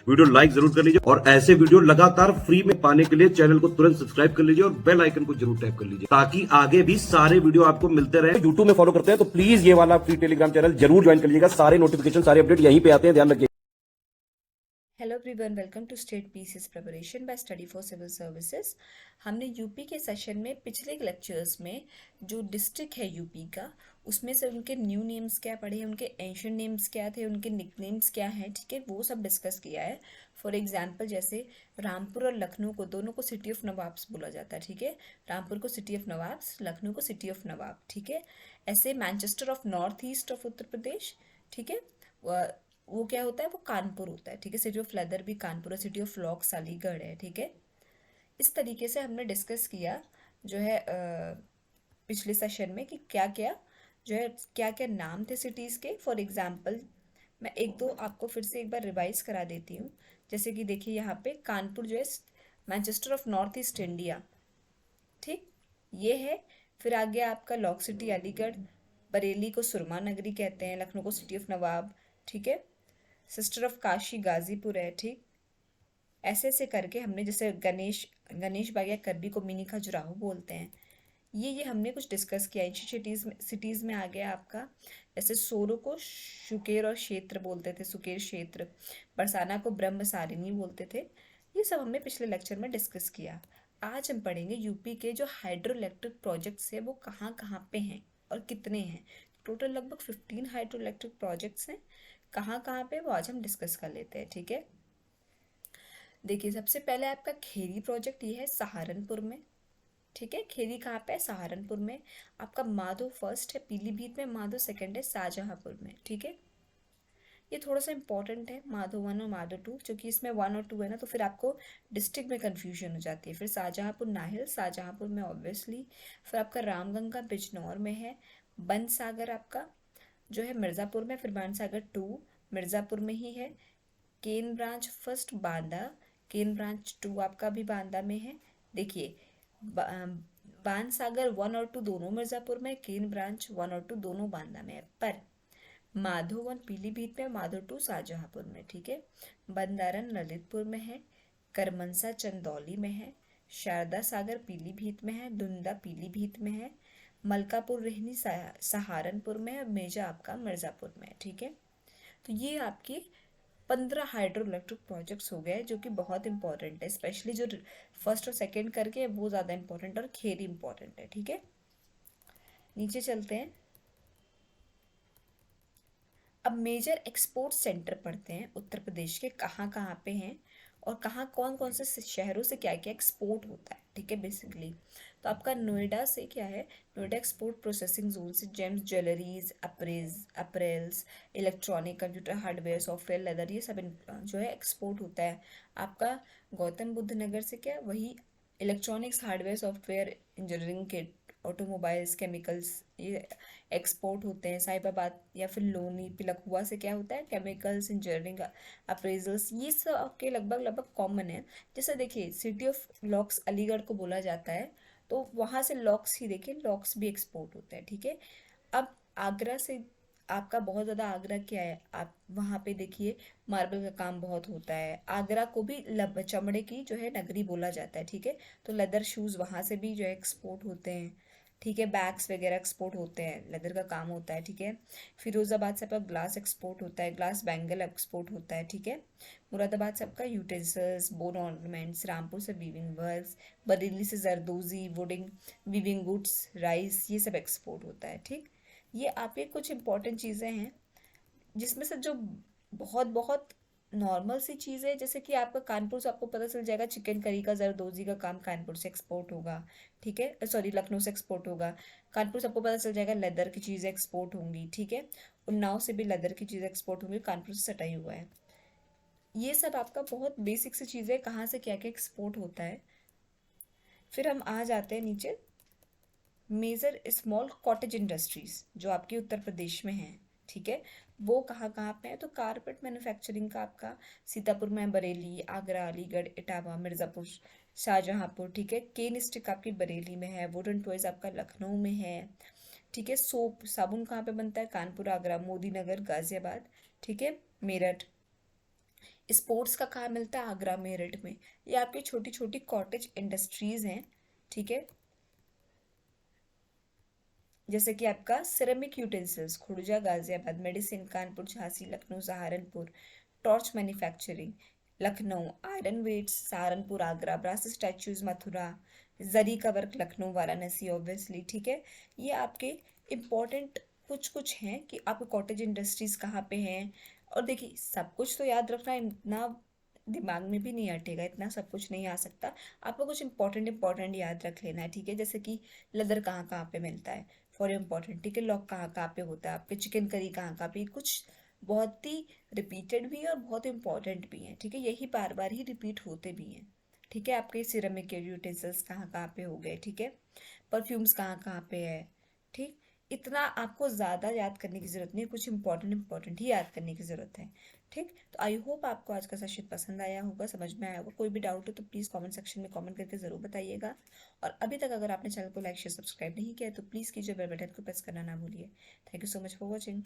Video like जरूर कर लीजिए और ऐसे वीडियो लगातार फ्री में पाने के लिए चैनल को तुरंत सब्सक्राइब कर लीजिए और बेल आइकन को जरूर टैप कर लीजिए ताकि आगे भी सारे वीडियो आपको मिलते रहे। यूट्यूब में फॉलो करते हैं तो प्लीज ये वाला फ्री टेलीग्राम चैनल जरूर ज्वाइन कर लीजिएगा। सारे नोटिफिकेशन सारे अपडेट यहीं पे आते हैं, ध्यान रखिए। Hello everyone, welcome to state PCS preparation by study for civil services. हमने यूपी के सेशन में पिछले लेक्चर्स में जो डिस्ट्रिक्ट है यूपी का, उसमें से उनके न्यू नेम्स क्या पढ़े हैं, उनके एंशिएंट नेम्स क्या थे, उनके निकनेम्स क्या हैं, ठीक है, वो सब डिस्कस किया है। फॉर एग्जांपल जैसे रामपुर और लखनऊ को दोनों को सिटी ऑफ नवाब्स बोला जाता है, ठीक है। रामपुर को सिटी ऑफ नवाब्स, लखनऊ को सिटी ऑफ नवाब, ठीक है। ऐसे Manchester of north east of Uttar Pradesh, ठीक है, वो क्या होता है, वो कानपुर होता है, ठीक है। सिटी ऑफ लेदर भी कानपुर है, सिटी ऑफ लॉक्स अलीगढ़ है, ठीक है। इस तरीके से हमने डिस्कस किया जो है पिछले सेशन में कि क्या क्या जो है क्या क्या नाम थे सिटीज़ के। फॉर एग्जांपल मैं एक दो आपको फिर से एक बार रिवाइज करा देती हूँ। जैसे कि देखिए यहाँ पे कानपुर जो है Manchester of north east India, ठीक, ये है। फिर आगे आपका लॉक सिटी अलीगढ़, बरेली को सुरमा नगरी कहते हैं, लखनऊ को सिटी ऑफ नवाब, ठीक है। सिस्टर ऑफ काशी गाजीपुर है, ठीक। ऐसे ऐसे करके हमने जैसे गणेश बाग या करबी को मिनी खजुराहो बोलते हैं। ये हमने कुछ डिस्कस किया। सिटीज़ में आ गया आपका, जैसे सोरो को शुकेर और क्षेत्र बोलते थे, सुकेर क्षेत्र। बरसाना को ब्रह्म सारिणी बोलते थे। ये सब हमने पिछले लेक्चर में डिस्कस किया। आज हम पढ़ेंगे यूपी के जो हाइड्रो इलेक्ट्रिक प्रोजेक्ट्स है वो कहाँ कहाँ पे हैं और कितने हैं। टोटल लगभग 15 हाइड्रो इलेक्ट्रिक प्रोजेक्ट्स हैं। कहाँ कहाँ पे वो आज हम डिस्कस कर लेते हैं, ठीक है। देखिए सबसे पहले आपका खेरी प्रोजेक्ट ये है सहारनपुर में, ठीक है। खेरी कहाँ पे है, सहारनपुर में। आपका माधो फर्स्ट है पीलीभीत में, माधो सेकंड है शाहजहांपुर में, ठीक है। ये थोड़ा सा इंपॉर्टेंट है, माधो वन और माधो टू, क्योंकि इसमें वन और टू है ना, तो फिर आपको डिस्ट्रिक्ट में कंफ्यूजन हो जाती है। फिर शाहजहांपुर नाहिल, शाहजहांपुर में ऑब्वियसली। फिर आपका रामगंगा बिजनौर में है। बन सागर आपका जो है मिर्ज़ापुर में, फिर बन सागर टू मिर्ज़ापुर में ही है। Ken branch first Banda, Ken branch two आपका भी बांदा में है। देखिए बान सागर वन और टू दोनों मिर्ज़ापुर में, केन ब्रांच वन और टू दोनों बांदा में है। पर माधो वन पीलीभीत में, माधो टू शाहजहांपुर में, ठीक है। बंदारन ललितपुर में है। करमनसा चंदौली में है। शारदा सागर पीलीभीत में है। दुंदा पीलीभीत में है। मलकापुर रेहनी सहारनपुर में है। मेजा आपका मिर्ज़ापुर में है, ठीक है। तो ये आपकी 15 हाइड्रो इलेक्ट्रिक प्रोजेक्ट्स हो गए जो कि बहुत इंपॉर्टेंट है, स्पेशली जो फर्स्ट और सेकंड करके है वो ज़्यादा इंपॉर्टेंट और खेरी इंपॉर्टेंट है, ठीक है। नीचे चलते हैं। अब मेजर एक्सपोर्ट सेंटर पढ़ते हैं उत्तर प्रदेश के, कहाँ कहाँ पे हैं और कहाँ कौन कौन से शहरों से क्या क्या एक्सपोर्ट होता है, ठीक है। बेसिकली तो आपका नोएडा से क्या है, नोएडा एक्सपोर्ट प्रोसेसिंग जोन से James jewelleries, apparels, electronic, computer hardware, software, leather, ये सब जो है एक्सपोर्ट होता है। आपका गौतम बुद्ध नगर से क्या, वही electronics, hardware, software, engineering kit, automobiles, chemicals, ये एक्सपोर्ट होते हैं। साहिबाबाद या फिर लोनी पिलखुआ से क्या होता है, केमिकल्स, इंजीनियरिंग, अप्रेजल्स, ये सब आपके लगभग लगभग कॉमन है। जैसे देखिए सिटी ऑफ लॉक्स अलीगढ़ को बोला जाता है, तो वहाँ से लॉक्स ही देखिए, लॉक्स भी एक्सपोर्ट होते हैं, ठीक है। अब आगरा से आपका बहुत ज़्यादा, आगरा क्या है, आप वहाँ पे देखिए मार्बल का काम बहुत होता है। आगरा को भी चमड़े की जो है नगरी बोला जाता है, ठीक है। तो लेदर शूज़ वहाँ से भी जो है एक्सपोर्ट होते हैं, ठीक है। बैग्स वगैरह एक्सपोर्ट होते हैं, लेदर का काम होता है, ठीक है। फिरोजाबाद से आपका ग्लास एक्सपोर्ट होता है, ग्लास बैंगल एक्सपोर्ट होता है, ठीक है। मुरादाबाद से आपका यूटेंसिल्स, बोन ऑर्नामेंट्स, रामपुर से वीविंग वर्क्स, बरेली से जरदोजी, वुडिंग, वीविंग गुड्स, राइस, ये सब एक्सपोर्ट होता है, ठीक। ये आपके कुछ इंपॉर्टेंट चीज़ें हैं, जिसमें से जो बहुत बहुत नॉर्मल सी चीज़ है, जैसे कि आपका कानपुर से आपको पता चल जाएगा चिकन करी का, जरदोजी का काम कानपुर से एक्सपोर्ट होगा, ठीक है, सॉरी लखनऊ से एक्सपोर्ट होगा। कानपुर से आपको पता चल जाएगा लेदर की चीज़ें एक्सपोर्ट होंगी, ठीक है। उन्नाव से भी लेदर की चीज़ें एक्सपोर्ट होंगी, कानपुर से सटा ही हुआ है। ये सब आपका बहुत बेसिक सी चीज़ें, कहाँ से क्या क्या एक्सपोर्ट होता है। फिर हम आ जाते हैं नीचे, मेजर स्मॉल कॉटेज इंडस्ट्रीज जो आपके उत्तर प्रदेश में हैं, ठीक है, वो कहाँ कहाँ पे है। तो कारपेट मैन्युफैक्चरिंग का आपका सीतापुर में, बरेली, आगरा, अलीगढ़, इटावा, मिर्ज़ापुर, शाहजहांपुर, ठीक है। केन स्टिक आपकी बरेली में है। वुडन टॉयज आपका लखनऊ में है, ठीक है। सोप साबुन कहाँ पे बनता है, कानपुर, आगरा, मोदी नगर, गाजियाबाद, ठीक है, मेरठ। स्पोर्ट्स का कहाँ मिलता है? आगरा मेरठ में। ये आपकी छोटी छोटी कॉटेज इंडस्ट्रीज हैं, ठीक है। जैसे कि आपका ceramic utensils Khurja, Ghaziabad, medicine Kanpur, Jhansi, Lucknow, Saharanpur, torch manufacturing Lucknow, iron weights Saharanpur, Agra, brass statues Mathura, zari का वर्क लखनऊ, वाराणसी ऑब्वियसली, ठीक है। ये आपके इम्पोर्टेंट कुछ कुछ हैं कि आपके कॉटेज इंडस्ट्रीज कहाँ पे हैं। और देखिए, सब कुछ तो याद रखना इतना दिमाग में भी नहीं अटेगा, इतना सब कुछ नहीं आ सकता। आपको कुछ इंपॉर्टेंट इंपॉर्टेंट याद रख लेना है, ठीक है। जैसे कि लेदर कहाँ कहाँ पे मिलता है, फॉर इम्पोर्टेंट, ठीक है। लॉक कहाँ कहाँ पे होता है, आपके चिकन करी कहाँ कहाँ पे, कुछ बहुत ही रिपीटेड भी है और बहुत इंपॉर्टेंट भी है, ठीक है। यही बार बार ही रिपीट होते भी हैं, ठीक है। आपके सिरेमिक यूटेंसिल्स कहाँ कहाँ पे हो गए, ठीक है। परफ्यूम्स कहाँ कहाँ पे है, ठीक। इतना आपको ज़्यादा याद करने की ज़रूरत नहीं है, कुछ इंपॉर्टेंट इंपॉर्टेंट ही याद करने की ज़रूरत है, ठीक। तो आई होप आपको आज का सेशन पसंद आया होगा, समझ में आया होगा। कोई भी डाउट हो तो प्लीज़ कमेंट सेक्शन में कमेंट करके ज़रूर बताइएगा। और अभी तक अगर आपने चैनल को लाइक शेयर सब्सक्राइब नहीं किया है तो प्लीज़ कीजिए, बेल बटन को प्रेस करना ना भूलिए। Thank you so much for watching.